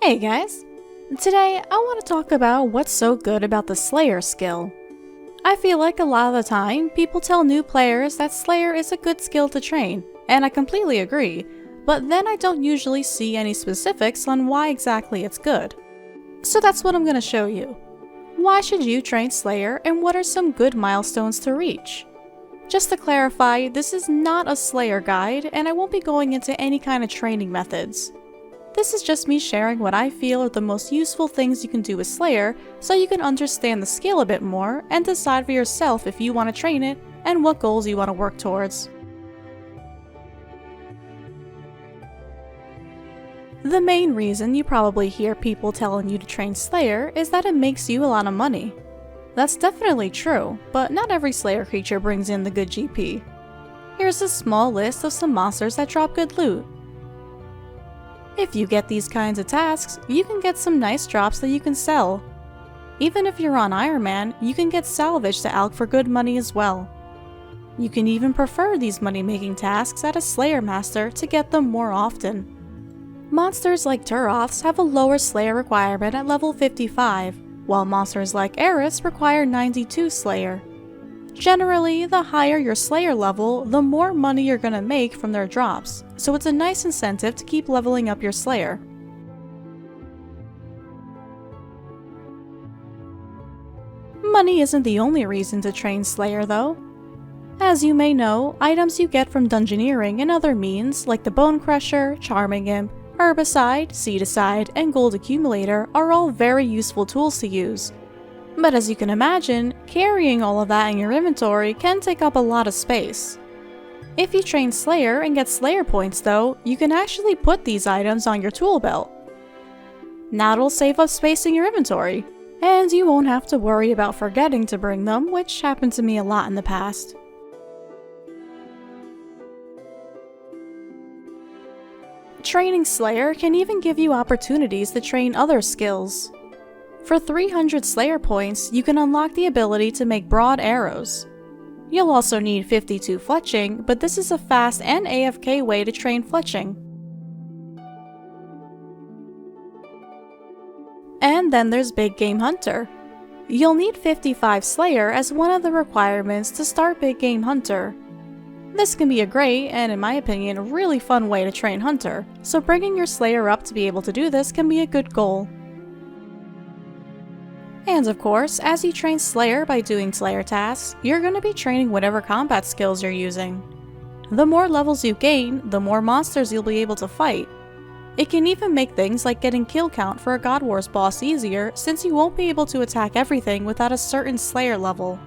Hey guys! Today I want to talk about what's so good about the Slayer skill. I feel like a lot of the time people tell new players that Slayer is a good skill to train, and I completely agree, but then I don't usually see any specifics on why exactly it's good. So that's what I'm going to show you. Why should you train Slayer and what are some good milestones to reach? Just to clarify, this is not a Slayer guide and I won't be going into any kind of training methods. This is just me sharing what I feel are the most useful things you can do with Slayer so you can understand the skill a bit more and decide for yourself if you want to train it and what goals you want to work towards. The main reason you probably hear people telling you to train Slayer is that it makes you a lot of money. That's definitely true, but not every Slayer creature brings in the good GP. Here's a small list of some monsters that drop good loot. If you get these kinds of tasks, you can get some nice drops that you can sell. Even if you're on Iron Man, you can get salvage to Alk for good money as well. You can even prefer these money-making tasks at a Slayer Master to get them more often. Monsters like Turoths have a lower Slayer requirement at level 55, while monsters like Eris require 92 Slayer. Generally, the higher your Slayer level, the more money you're gonna make from their drops, so it's a nice incentive to keep leveling up your Slayer. Money isn't the only reason to train Slayer though. As you may know, items you get from dungeoneering and other means, like the Bone Crusher, Charming Imp, Herbicide, Seedicide, and Gold Accumulator are all very useful tools to use. But as you can imagine, carrying all of that in your inventory can take up a lot of space. If you train Slayer and get Slayer points though, you can actually put these items on your tool belt. Now it'll save up space in your inventory, and you won't have to worry about forgetting to bring them, which happened to me a lot in the past. Training Slayer can even give you opportunities to train other skills. For 300 Slayer points, you can unlock the ability to make broad arrows. You'll also need 52 fletching, but this is a fast and AFK way to train fletching. And then there's Big Game Hunter. You'll need 55 Slayer as one of the requirements to start Big Game Hunter. This can be a great, and in my opinion, a really fun way to train Hunter, so bringing your Slayer up to be able to do this can be a good goal. And of course, as you train Slayer by doing Slayer tasks, you're going to be training whatever combat skills you're using. The more levels you gain, the more monsters you'll be able to fight. It can even make things like getting kill count for a God Wars boss easier, since you won't be able to attack everything without a certain Slayer level.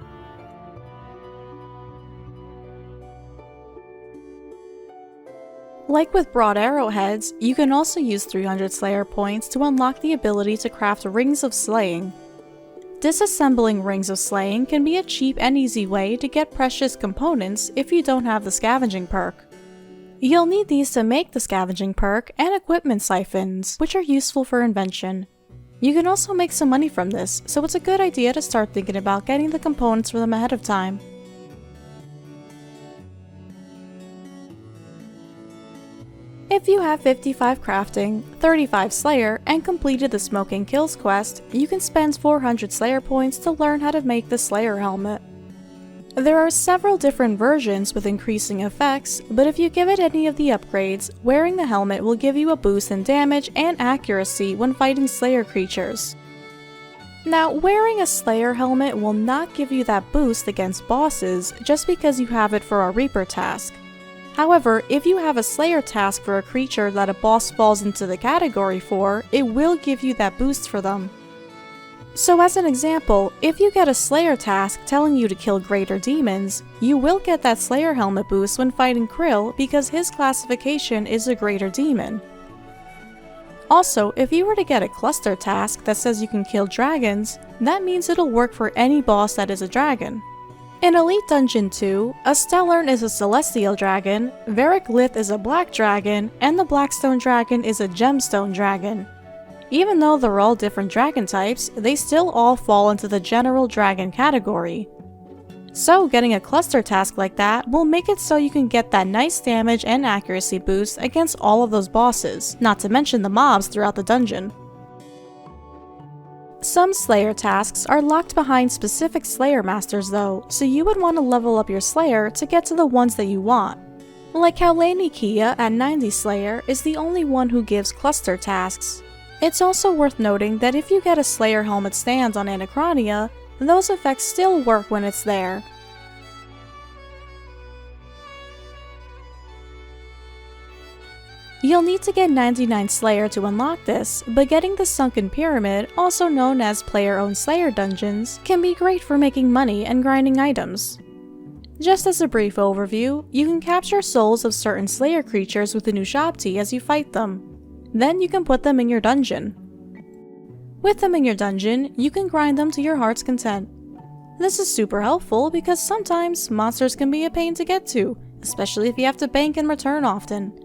Like with broad arrowheads, you can also use 300 Slayer points to unlock the ability to craft Rings of Slaying. Disassembling Rings of Slaying can be a cheap and easy way to get precious components if you don't have the Scavenging perk. You'll need these to make the Scavenging perk and equipment siphons, which are useful for invention. You can also make some money from this, so it's a good idea to start thinking about getting the components for them ahead of time. If you have 55 crafting, 35 Slayer, and completed the Smoking Kills quest, you can spend 400 Slayer points to learn how to make the Slayer helmet. There are several different versions with increasing effects, but if you give it any of the upgrades, wearing the helmet will give you a boost in damage and accuracy when fighting Slayer creatures. Now, wearing a Slayer helmet will not give you that boost against bosses just because you have it for a Reaper task. However, if you have a Slayer task for a creature that a boss falls into the category for, it will give you that boost for them. So as an example, if you get a Slayer task telling you to kill greater demons, you will get that Slayer helmet boost when fighting Krill because his classification is a greater demon. Also, if you were to get a cluster task that says you can kill dragons, that means it'll work for any boss that is a dragon. In Elite Dungeon 2, a Stellarn is a Celestial Dragon, Varric Lith is a Black Dragon, and the Blackstone Dragon is a Gemstone Dragon. Even though they're all different dragon types, they still all fall into the general dragon category. So getting a cluster task like that will make it so you can get that nice damage and accuracy boost against all of those bosses, not to mention the mobs throughout the dungeon. Some Slayer tasks are locked behind specific Slayer Masters though, so you would want to level up your Slayer to get to the ones that you want. Like how Lady Kia at 90 Slayer is the only one who gives cluster tasks. It's also worth noting that if you get a Slayer helmet stand on Anachronia, those effects still work when it's there. You'll need to get 99 Slayer to unlock this, but getting the Sunken Pyramid, also known as player-owned Slayer dungeons, can be great for making money and grinding items. Just as a brief overview, you can capture souls of certain Slayer creatures with the new shop tea as you fight them. Then you can put them in your dungeon. With them in your dungeon, you can grind them to your heart's content. This is super helpful because sometimes monsters can be a pain to get to, especially if you have to bank and return often.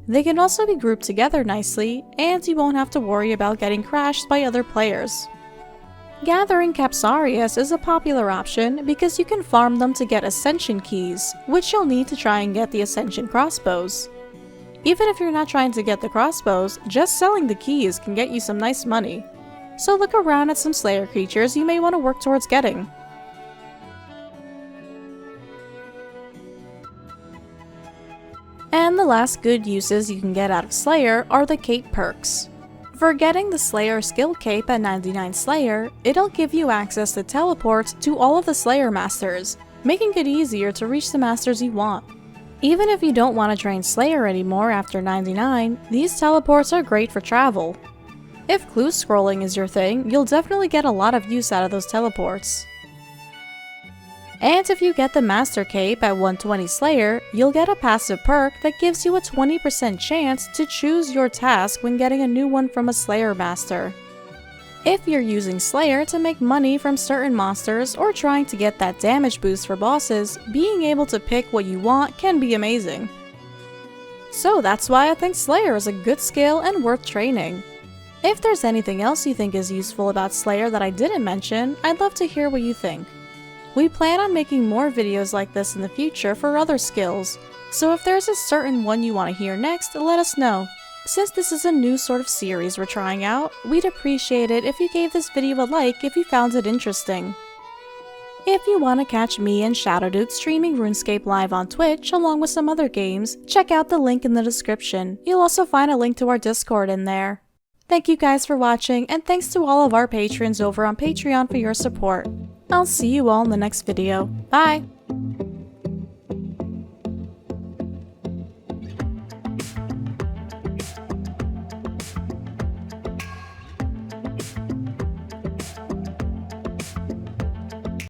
They can also be grouped together nicely, and you won't have to worry about getting crashed by other players. Gathering Capsarius is a popular option because you can farm them to get Ascension keys, which you'll need to try and get the Ascension crossbows. Even if you're not trying to get the crossbows, just selling the keys can get you some nice money. So look around at some Slayer creatures you may want to work towards getting. And the last good uses you can get out of Slayer are the cape perks. For getting the Slayer skill cape at 99 Slayer, it'll give you access to teleport to all of the Slayer masters, making it easier to reach the masters you want. Even if you don't want to train Slayer anymore after 99, these teleports are great for travel. If clue scrolling is your thing, you'll definitely get a lot of use out of those teleports. And if you get the Master Cape at 120 Slayer, you'll get a passive perk that gives you a 20% chance to choose your task when getting a new one from a Slayer Master. If you're using Slayer to make money from certain monsters or trying to get that damage boost for bosses, being able to pick what you want can be amazing. So that's why I think Slayer is a good skill and worth training. If there's anything else you think is useful about Slayer that I didn't mention, I'd love to hear what you think. We plan on making more videos like this in the future for other skills, so if there's a certain one you want to hear next, let us know. Since this is a new sort of series we're trying out, we'd appreciate it if you gave this video a like if you found it interesting. If you want to catch me and ShadowDude streaming Runescape live on Twitch along with some other games, check out the link in the description. You'll also find a link to our Discord in there. Thank you guys for watching, and thanks to all of our patrons over on Patreon for your support. I'll see you all in the next video. Bye!